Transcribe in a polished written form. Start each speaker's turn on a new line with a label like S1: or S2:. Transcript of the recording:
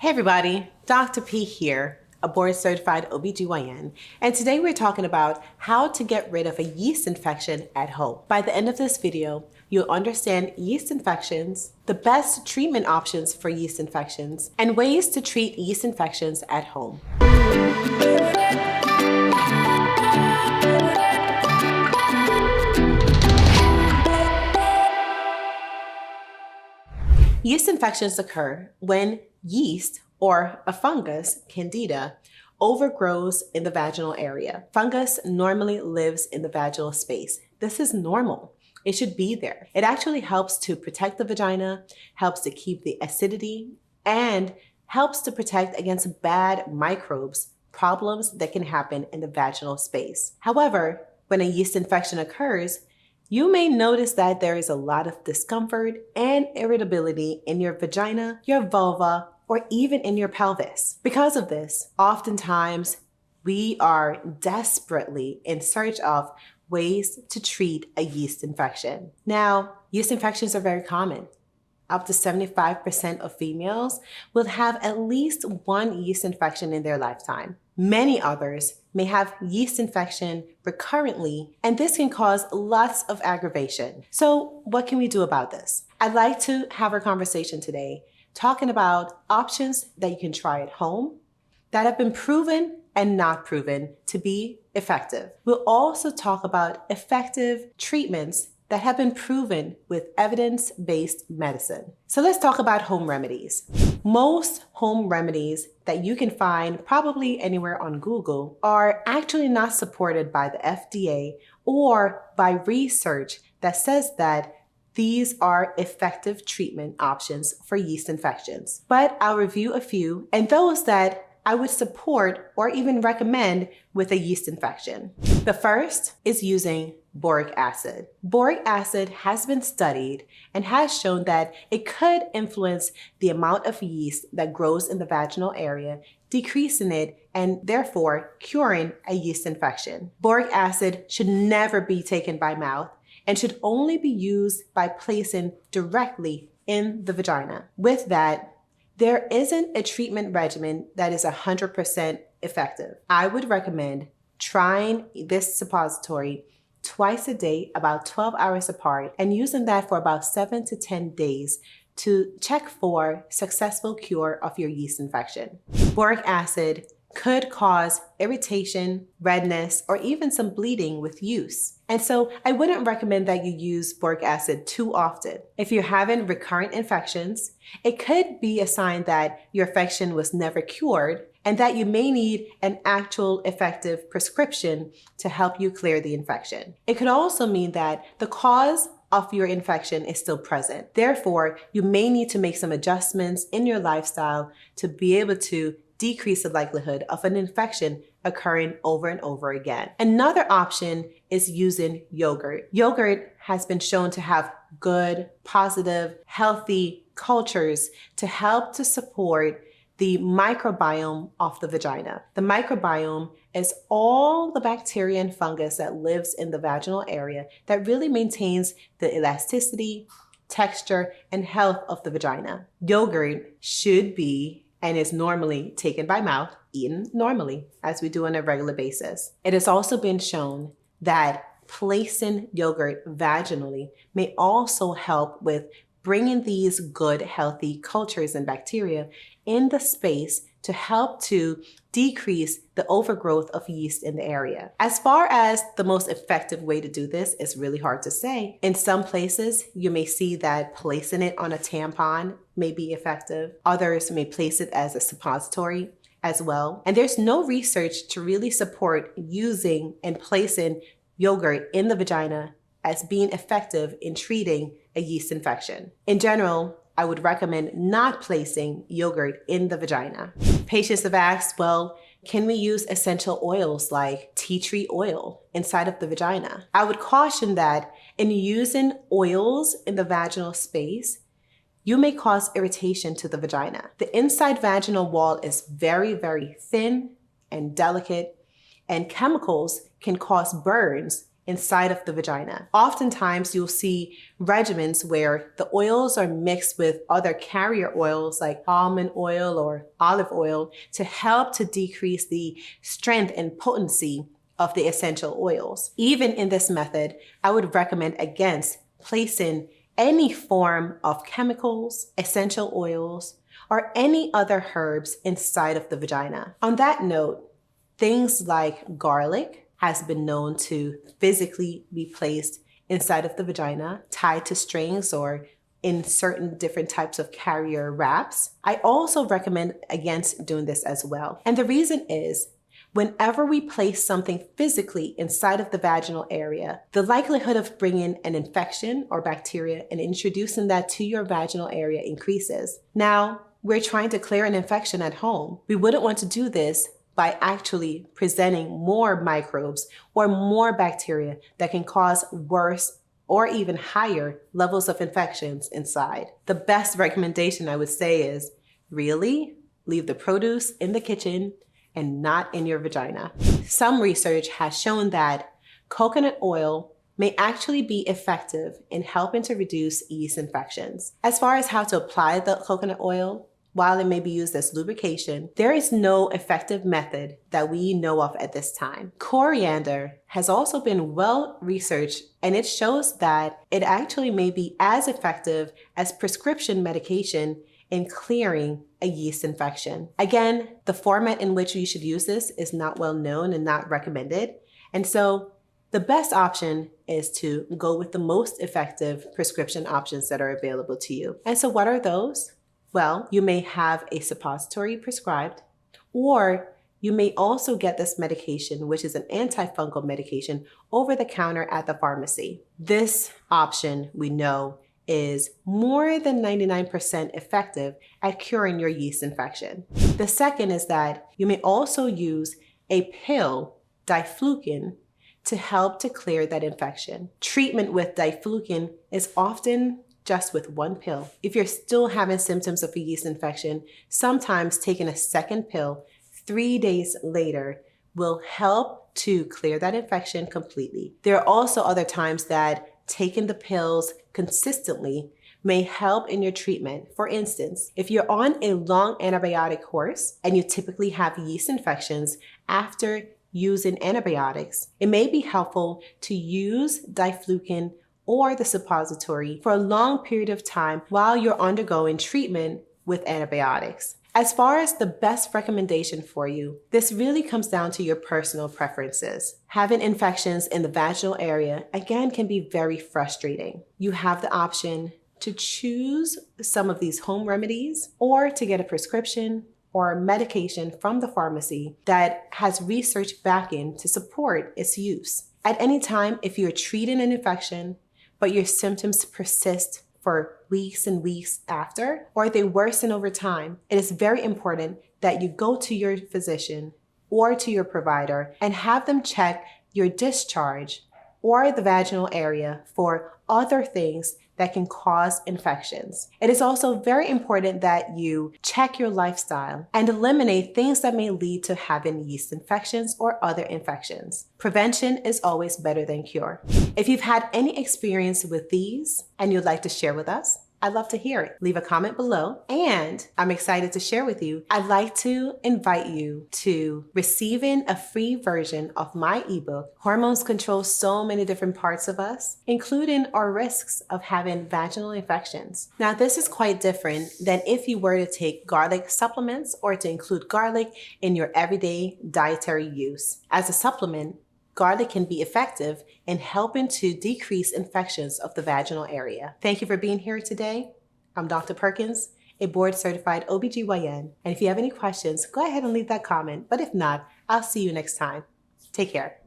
S1: Hey everybody, Dr. P here, a board certified OBGYN, and today we're talking about how to get rid of a yeast infection at home. By the end of this video, you'll understand yeast infections, the best treatment options for yeast infections, and ways to treat yeast infections at home. Yeast infections occur when yeast, or a fungus, candida, overgrows in the vaginal area. Fungus normally lives in the vaginal space. This is normal. It should be there. It actually helps to protect the vagina, helps to keep the acidity, and helps to protect against bad microbes, problems that can happen in the vaginal space. However, when a yeast infection occurs, you may notice that there is a lot of discomfort and irritability in your vagina, your vulva, or even in your pelvis. Because of this, oftentimes we are desperately in search of ways to treat a yeast infection. Now, yeast infections are very common. Up to 75% of females will have at least one yeast infection in their lifetime. Many others may have yeast infection recurrently, and this can cause lots of aggravation. So what can we do about this? I'd like to have a conversation today talking about options that you can try at home that have been proven and not proven to be effective. We'll also talk about effective treatments that have been proven with evidence-based medicine. So let's talk about home remedies. Most home remedies that you can find probably anywhere on Google are actually not supported by the FDA or by research that says that these are effective treatment options for yeast infections. But I'll review a few and those that I would support or even recommend with a yeast infection. The first is using boric acid. Boric acid has been studied and has shown that it could influence the amount of yeast that grows in the vaginal area, decreasing it and therefore curing a yeast infection. Boric acid should never be taken by mouth and should only be used by placing directly in the vagina. With that, there isn't a treatment regimen that is 100% effective. I would recommend trying this suppository twice a day, about 12 hours apart, and using that for about 7 to 10 days to check for successful cure of your yeast infection. Boric acid could cause irritation, redness, or even some bleeding with use. And so I wouldn't recommend that you use boric acid too often. If you're having recurrent infections, it could be a sign that your infection was never cured and that you may need an actual effective prescription to help you clear the infection. It could also mean that the cause of your infection is still present. Therefore, you may need to make some adjustments in your lifestyle to be able to decrease the likelihood of an infection occurring over and over again. Another option is using yogurt. Yogurt has been shown to have good, positive, healthy cultures to help to support the microbiome of the vagina. The microbiome is all the bacteria and fungus that lives in the vaginal area that really maintains the elasticity, texture, and health of the vagina. Yogurt should be and is normally taken by mouth, eaten normally, as we do on a regular basis. It has also been shown that placing yogurt vaginally may also help with bringing these good, healthy cultures and bacteria in the space to help to decrease the overgrowth of yeast in the area. As far as the most effective way to do this is really hard to say. In some places, you may see that placing it on a tampon may be effective. Others may place it as a suppository as well. And there's no research to really support using and placing yogurt in the vagina as being effective in treating a yeast infection. In general, I would recommend not placing yogurt in the vagina. Patients have asked, well, can we use essential oils like tea tree oil inside of the vagina? I would caution that in using oils in the vaginal space, you may cause irritation to the vagina. The inside vaginal wall is very, very thin and delicate, and chemicals can cause burns inside of the vagina. Oftentimes, you'll see regimens where the oils are mixed with other carrier oils like almond oil or olive oil to help to decrease the strength and potency of the essential oils. Even in this method, I would recommend against placing any form of chemicals, essential oils, or any other herbs inside of the vagina. On that note, things like garlic has been known to physically be placed inside of the vagina, tied to strings or in certain different types of carrier wraps. I also recommend against doing this as well. And the reason is, whenever we place something physically inside of the vaginal area, the likelihood of bringing an infection or bacteria and introducing that to your vaginal area increases. Now, we're trying to clear an infection at home. We wouldn't want to do this by actually presenting more microbes or more bacteria that can cause worse or even higher levels of infections inside. The best recommendation I would say is really leave the produce in the kitchen and not in your vagina. Some research has shown that coconut oil may actually be effective in helping to reduce yeast infections. As far as how to apply the coconut oil, while it may be used as lubrication, there is no effective method that we know of at this time. Coriander has also been well researched, and it shows that it actually may be as effective as prescription medication in clearing a yeast infection. Again, the format in which you should use this is not well known and not recommended. And so the best option is to go with the most effective prescription options that are available to you. And so what are those? Well, you may have a suppository prescribed, or you may also get this medication, which is an antifungal medication, over the counter at the pharmacy. This option, we know, is more than 99% effective at curing your yeast infection. The second is that you may also use a pill, Diflucan, to help to clear that infection. Treatment with Diflucan is often just with one pill. If you're still having symptoms of a yeast infection, sometimes taking a second pill 3 days later will help to clear that infection completely. There are also other times that taking the pills consistently may help in your treatment. For instance, if you're on a long antibiotic course and you typically have yeast infections after using antibiotics, it may be helpful to use Diflucan or the suppository for a long period of time while you're undergoing treatment with antibiotics. As far as the best recommendation for you, this really comes down to your personal preferences. Having infections in the vaginal area, again, can be very frustrating. You have the option to choose some of these home remedies or to get a prescription or medication from the pharmacy that has research backing to support its use. At any time, if you're treating an infection, but your symptoms persist for weeks and weeks after, or they worsen over time, it is very important that you go to your physician or to your provider and have them check your discharge or the vaginal area for other things that can cause infections. It is also very important that you check your lifestyle and eliminate things that may lead to having yeast infections or other infections. Prevention is always better than cure. If you've had any experience with these and you'd like to share with us, I'd love to hear it. Leave a comment below, and I'm excited to share with you. I'd like to invite you to receiving a free version of my ebook. Hormones control so many different parts of us, including our risks of having vaginal infections. Now, this is quite different than if you were to take garlic supplements or to include garlic in your everyday dietary use. As a supplement, garlic can be effective in helping to decrease infections of the vaginal area. Thank you for being here today. I'm Dr. Perkins, a board-certified OBGYN. And if you have any questions, go ahead and leave that comment. But if not, I'll see you next time. Take care.